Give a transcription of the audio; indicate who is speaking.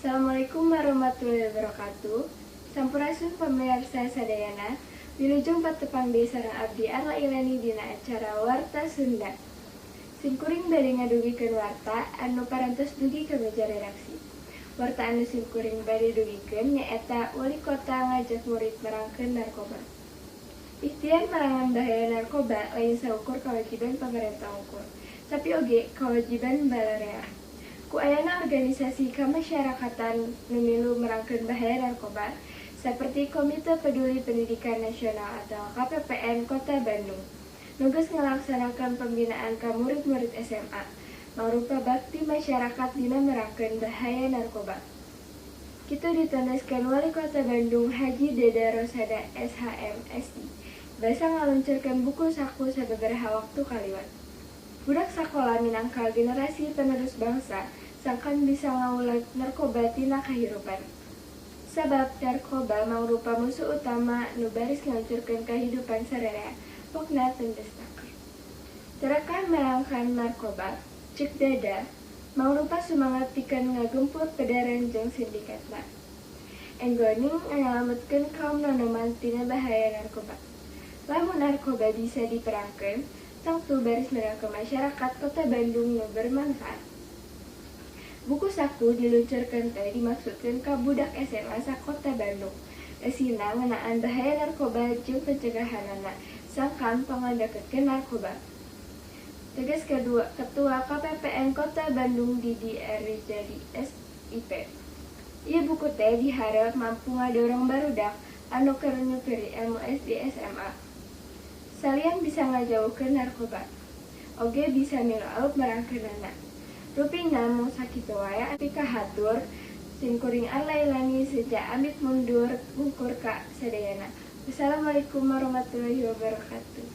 Speaker 1: Assalamualaikum warahmatullahi wabarakatuh. Sampurasun pemirsa sadayana, wilujeng patepang deui sareng abdi Arla Ilani dina acara Warta Sunda. Simkuring bade ngadugikeun warta anu parantos dugi ka meja redaksi. Warta anu simkuring bade dugikeun nyaeta Wali Kota ngajak murid merangkeun narkoba. Ikhtiar merangan bahaya narkoba lain saukur kawajiban pamarentah ukur, tapi oge kawajiban balarea. Ku ayana organisasi kemasyarakatan nu milu merangkeun bahaya narkoba seperti Komite Peduli Pendidikan Nasional atau KPPN Kota Bandung nugas ngelaksanakan pembinaan ka murid-murid SMA mangrupa bakti masyarakat dina merangkeun bahaya narkoba. Kitu ditandaskeun Wali Kota Bandung Haji Deda Rosada SHM SI basa ngaluncurkeun buku saku sababaraha waktu kaliwat. Budak sakola minangka generasi penerus bangsa sangkan bisa ngaulat narkoba tina kahirupan. Sabab narkoba mangrupa musuh utama nu baris ngancurkeun kahidupan sararea, pokna teu destaker. Terekam merangkan narkoba, cek Dada, mangrupa sumangat pikeun ngagempur pedaran jeung sindikatna. Enggoning ngalametkeun kaum nonoman tina bahaya narkoba. Lamun narkoba bisa diperangkeun, tangtu baris merangkeun masyarakat Kota Bandung nu bermanfaat. Buku saku diluncurkeun teh dimaksudkeun ka budak SMA sakota Bandung. Esina ngeunaan bahaya narkoba jeung pencegahanana sangkan pangandakeutkeun narkoba. Tegas kedua Ketua KPPN Kota Bandung Didi Rijadi SIP. Ieu buku teh diharap mampu ngadorong barudak anu keur nyupiri ilmu SD SMA. Salian bisa ngajauhkeun narkoba. Oge bisa milu merangkeunana. Rupina mung sakitu wae apika hatur simkuring Arla Ilani sejak amit mundur bungkur ka sadayana. Wassalamualaikum warahmatullahi wabarakatuh.